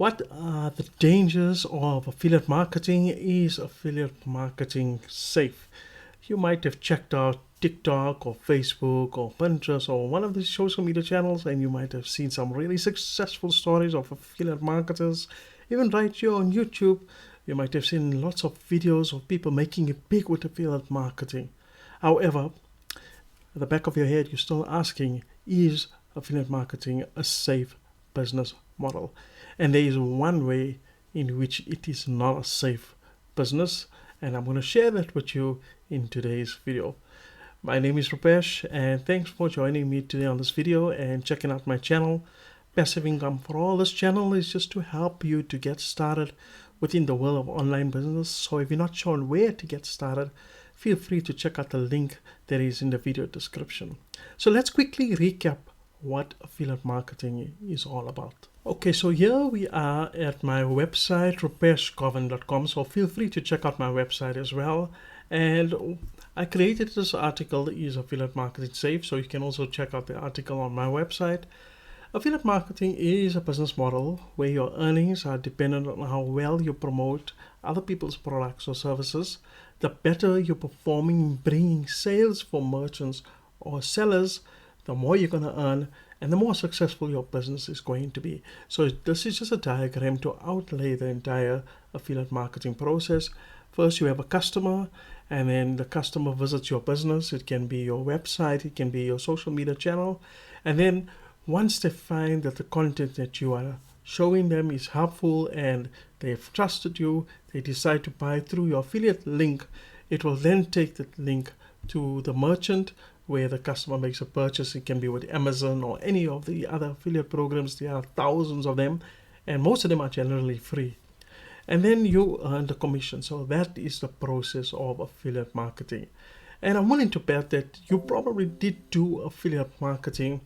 What are the dangers of affiliate marketing? Is affiliate marketing safe? You might have checked out TikTok or Facebook or Pinterest or one of these social media channels, and you might have seen some really successful stories of affiliate marketers. Even right here on YouTube, you might have seen lots of videos of people making it big with affiliate marketing. However, at the back of your head, you're still asking, is affiliate marketing a safe business model? And there is one way in which it is not a safe business, and I'm going to share that with you in today's video. My name is Rupesh, and thanks for joining me today on this video and checking out my channel. Passive Income for All. This channel is just to help you to get started within the world of online business. So if you're not sure where to get started, feel free to check out the link that is in the video description. So let's quickly recap what affiliate marketing is all about. Okay, so here we are at my website, rupeshgovan.com. So feel free to check out my website as well. And I created this article, Is Affiliate Marketing Safe? So you can also check out the article on my website. Affiliate marketing is a business model where your earnings are dependent on how well you promote other people's products or services. The better you're performing bringing sales for merchants or sellers, the more you're going to earn and the more successful your business is going to be. So this is just a diagram to outlay the entire affiliate marketing process. First, you have a customer, and then the customer visits your business. It can be your website, it can be your social media channel. And then once they find that the content that you are showing them is helpful and they've trusted you, they decide to buy through your affiliate link. It will then take that link to the merchant where the customer makes a purchase. It can be with Amazon or any of the other affiliate programs. There are thousands of them, and most of them are generally free. And then you earn the commission. So that is the process of affiliate marketing. And I'm willing to bet that you probably did do affiliate marketing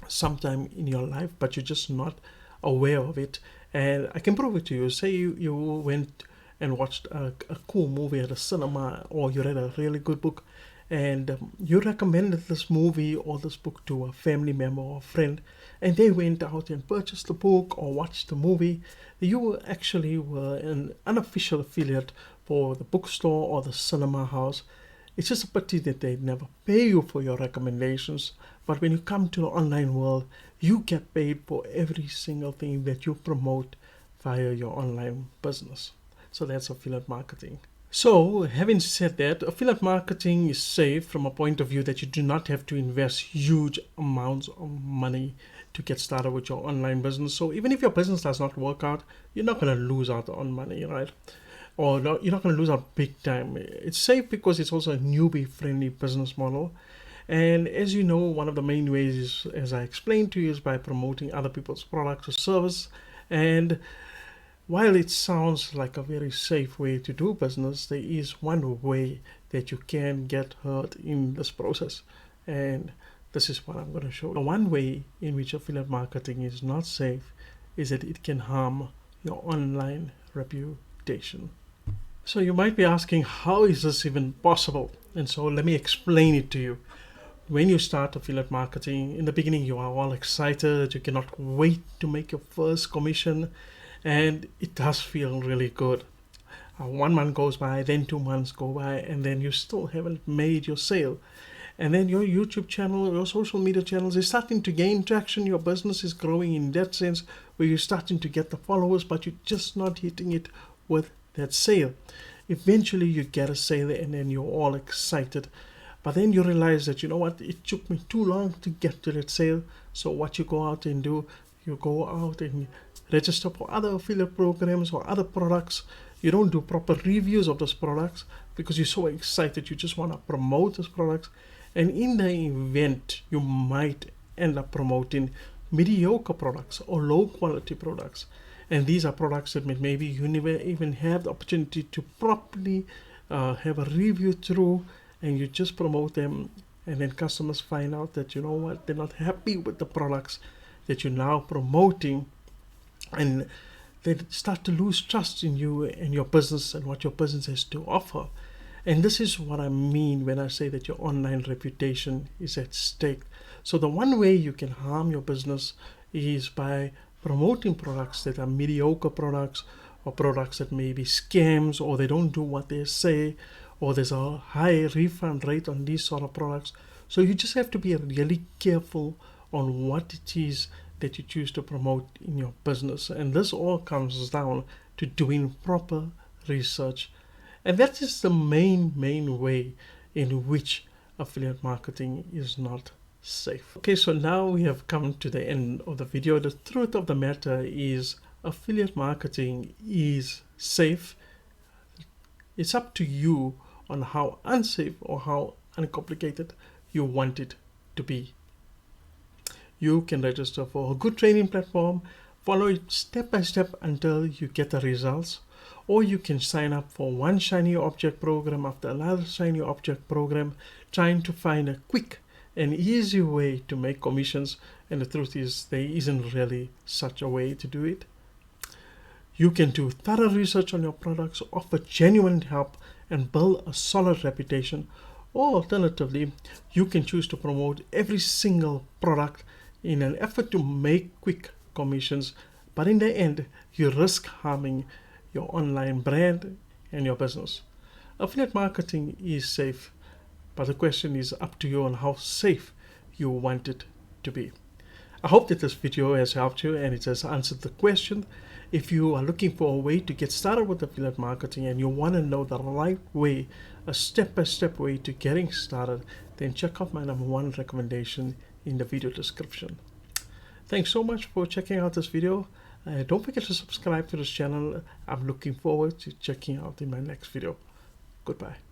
sometime in your life, but you're just not aware of it. And I can prove it to you. Say you went and watched a cool movie at a cinema, or you read a really good book, and you recommended this movie or this book to a family member or a friend, and they went out and purchased the book or watched the movie. You actually were an unofficial affiliate for the bookstore or the cinema house. It's just a pity that they never pay you for your recommendations. But when you come to the online world, you get paid for every single thing that you promote via your online business. So that's affiliate marketing. So having said that, affiliate marketing is safe from a point of view that you do not have to invest huge amounts of money to get started with your online business. So even if your business does not work out, you're not going to lose out on money, right? Or no, you're not going to lose out big time. It's safe because it's also a newbie friendly business model. And as you know, one of the main ways is, as I explained to you, is by promoting other people's products or service. And while it sounds like a very safe way to do business, there is one way that you can get hurt in this process. And this is what I'm going to show. The one way in which affiliate marketing is not safe is that it can harm your online reputation. So you might be asking, how is this even possible? And so let me explain it to you. When you start affiliate marketing, in the beginning you are all excited, you cannot wait to make your first commission, and it does feel really good. 1 month goes by, then 2 months go by, and then you still haven't made your sale. And then your YouTube channel, your social media channels is starting to gain traction. Your business is growing in that sense where you're starting to get the followers, but you're just not hitting it with that sale. Eventually you get a sale and then you're all excited. But then you realize that, you know what, it took me too long to get to that sale. So what you go out and do, you go out and register for other affiliate programs or other products. You don't do proper reviews of those products because you're so excited. You just want to promote those products. And in the event, you might end up promoting mediocre products or low quality products. And these are products that maybe you never even have the opportunity to properly have a review through, and you just promote them, and then customers find out that, you know what, they're not happy with the products that you're now promoting, and they start to lose trust in you and your business and what your business has to offer. And this is what I mean when I say that your online reputation is at stake. So the one way you can harm your business is by promoting products that are mediocre products, or products that may be scams, or they don't do what they say, or there's a high refund rate on these sort of products. So you just have to be really careful on what it is that you choose to promote in your business. And this all comes down to doing proper research. And that is the main way in which affiliate marketing is not safe. Okay, so now we have come to the end of the video. The truth of the matter is affiliate marketing is safe. It's up to you on how unsafe or how uncomplicated you want it to be. You can register for a good training platform, follow it step by step until you get the results, or you can sign up for one shiny object program after another shiny object program, trying to find a quick and easy way to make commissions. And the truth is, there isn't really such a way to do it. You can do thorough research on your products, offer genuine help, and build a solid reputation. Or alternatively, you can choose to promote every single product in an effort to make quick commissions, but in the end, you risk harming your online brand and your business. Affiliate marketing is safe, but the question is up to you on how safe you want it to be. I hope that this video has helped you and it has answered the question. If you are looking for a way to get started with affiliate marketing and you want to know the right way, a step-by-step way to getting started, then check out my #1 recommendation in the video description. Thanks so much for checking out this video. Don't forget to subscribe to this channel. I'm looking forward to checking out in my next video. Goodbye.